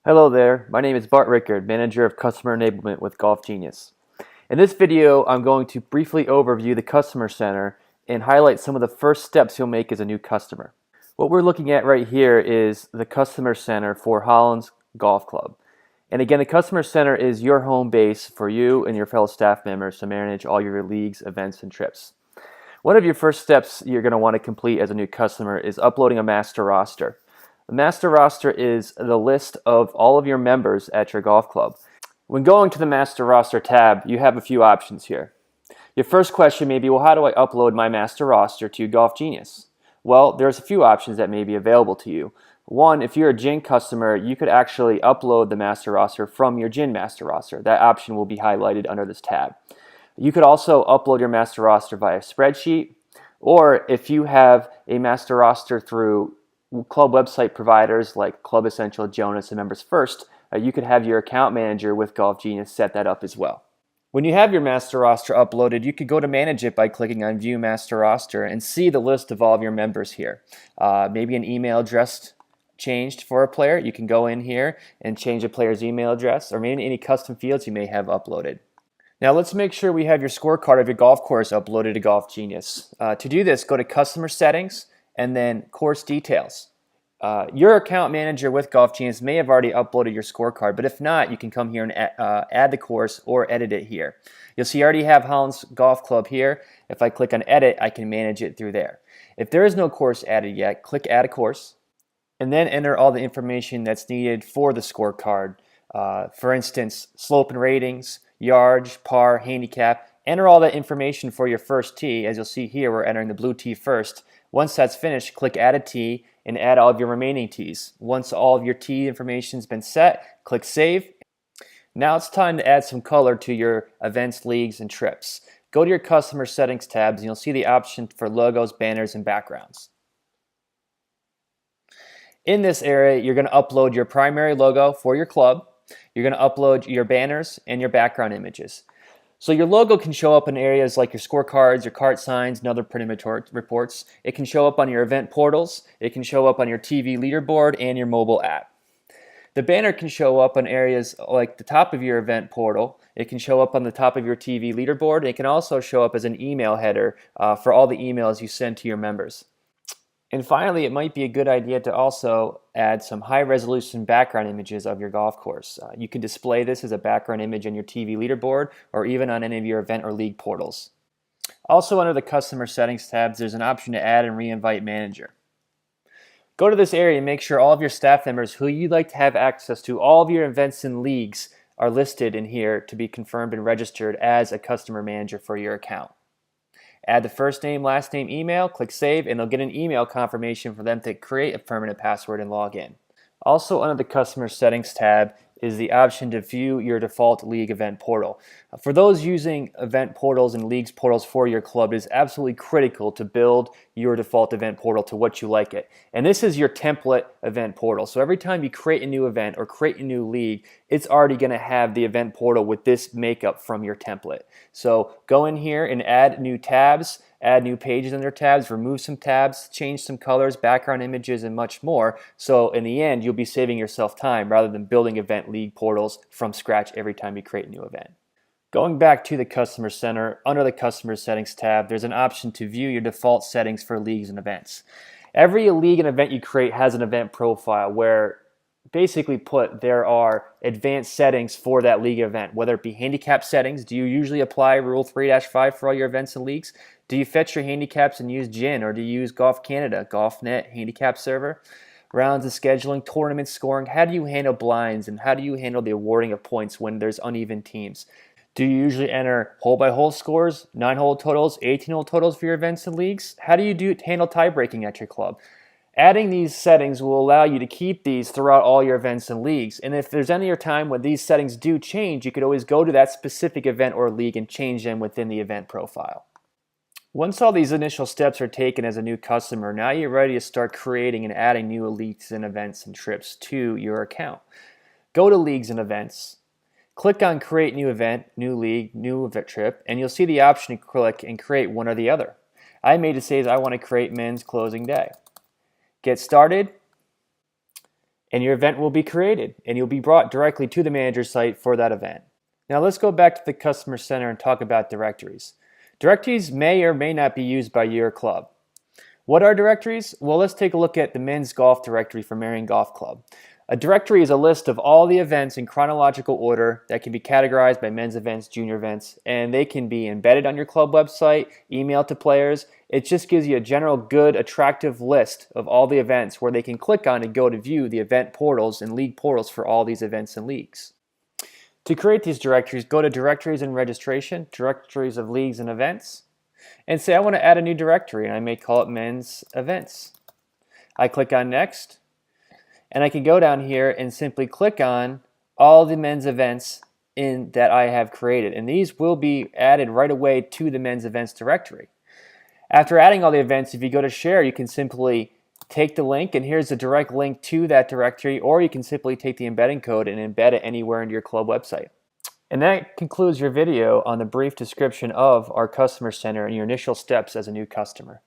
Hello there, my name is Bart Rickard, Manager of Customer Enablement with Golf Genius. In this video, I'm going to briefly overview the Customer Center and highlight some of the first steps you'll make as a new customer. What we're looking at right here is the Customer Center for Holland's Golf Club. And again, the Customer Center is your home base for you and your fellow staff members to manage all your leagues, events, and trips. One of your first steps you're going to want to complete as a new customer is uploading a master roster. The master roster is the list of all of your members at your golf club. When going to the master roster tab, you have a few options here. Your first question may be, well, how do I upload my master roster to Golf Genius? Well, there's a few options that may be available to you. One, if you're a GHIN customer, you could actually upload the master roster from your GHIN master roster. That option will be highlighted under this tab. You could also upload your master roster via spreadsheet, or if you have a master roster through club website providers like Club Essential, Jonas, and Members First, you could have your account manager with Golf Genius set that up as well. When you have your master roster uploaded, you could go to manage it by clicking on View Master Roster and see the list of all of your members here. Maybe an email address changed for a player. You can go in here and change a player's email address, or maybe any custom fields you may have uploaded. Now let's make sure we have your scorecard of your golf course uploaded to Golf Genius. To do this, go to Customer Settings and then Course Details. Your account manager with Golf Genius may have already uploaded your scorecard, but if not, you can come here and add the course or edit it here. You'll see I already have Holland's Golf Club here. If I click on Edit, I can manage it through there. If there is no course added yet, click Add a Course, and then enter all the information that's needed for the scorecard. For instance, slope and ratings, yardage, par, handicap. Enter all that information for your first tee. As you'll see here, we're entering the blue tee first. Once that's finished, click Add a Tee and add all of your remaining tees. Once all of your tee information's been set, click Save. Now it's time to add some color to your events, leagues, and trips. Go to your Customer Settings tabs and you'll see the option for logos, banners, and backgrounds. In this area, you're going to upload your primary logo for your club. You're going to upload your banners and your background images. So your logo can show up in areas like your scorecards, your cart signs, and other printed reports. It can show up on your event portals. It can show up on your TV leaderboard and your mobile app. The banner can show up on areas like the top of your event portal. It can show up on the top of your TV leaderboard. It can also show up as an email header for all the emails you send to your members. And finally, it might be a good idea to also add some high-resolution background images of your golf course. You can display this as a background image on your TV leaderboard or even on any of your event or league portals. Also, under the Customer Settings tabs, there's an option to add and re-invite manager. Go to this area and make sure all of your staff members who you'd like to have access to all of your events and leagues are listed in here to be confirmed and registered as a customer manager for your account. Add the first name, last name, email, click Save, and they'll get an email confirmation for them to create a permanent password and log in. Also under the Customer Settings tab is the option to view your default league event portal. For those using event portals and leagues portals for your club, it is absolutely critical to build your default event portal to what you like it. And this is your template event portal. So every time you create a new event or create a new league, it's already going to have the event portal with this makeup from your template. So go in here and add new tabs, add new pages under tabs, remove some tabs, change some colors, background images, and much more. So in the end, you'll be saving yourself time rather than building event league portals from scratch every time you create a new event. Going back to the Customer Center, under the Customer Settings tab, there's an option to view your default settings for leagues and events. Every league and event you create has an event profile where basically put there are advanced settings for that league event, whether it be handicap settings. Do you usually apply Rule 3-5 for all your events and leagues? Do you fetch your handicaps and use GHIN, or do you use Golf Canada, GolfNet, handicap server? Rounds of scheduling, tournament scoring, how do you handle blinds, and how do you handle the awarding of points when there's uneven teams? Do you usually enter hole-by-hole scores, 9-hole totals, 18-hole totals for your events and leagues? How do you handle tie-breaking at your club? Adding these settings will allow you to keep these throughout all your events and leagues. And if there's any time when these settings do change, you could always go to that specific event or league and change them within the event profile. Once all these initial steps are taken as a new customer, now you're ready to start creating and adding new leagues and events and trips to your account. Go to Leagues and Events, click on Create New Event, New League, New Event Trip, and you'll see the option to click and create one or the other. I made it say I want to create men's closing day. Get started, and your event will be created and you'll be brought directly to the manager site for that event. Now let's go back to the Customer Center and talk about directories. Directories may or may not be used by your club. What are directories? Well, let's take a look at the men's golf directory for Marion Golf Club. A directory is a list of all the events in chronological order that can be categorized by men's events, junior events, and they can be embedded on your club website, emailed to players. It just gives you a general good, attractive list of all the events where they can click on and go to view the event portals and league portals for all these events and leagues. To create these directories, go to Directories and Registration, Directories of Leagues and Events, and say I want to add a new directory, and I may call it Men's Events. I click on Next, and I can go down here and simply click on all the men's events that I have created, and these will be added right away to the men's events directory. After adding all the events, if you go to share, you can simply take the link, and here's a direct link to that directory, or you can simply take the embedding code and embed it anywhere into your club website. And that concludes your video on the brief description of our Customer Center and your initial steps as a new customer.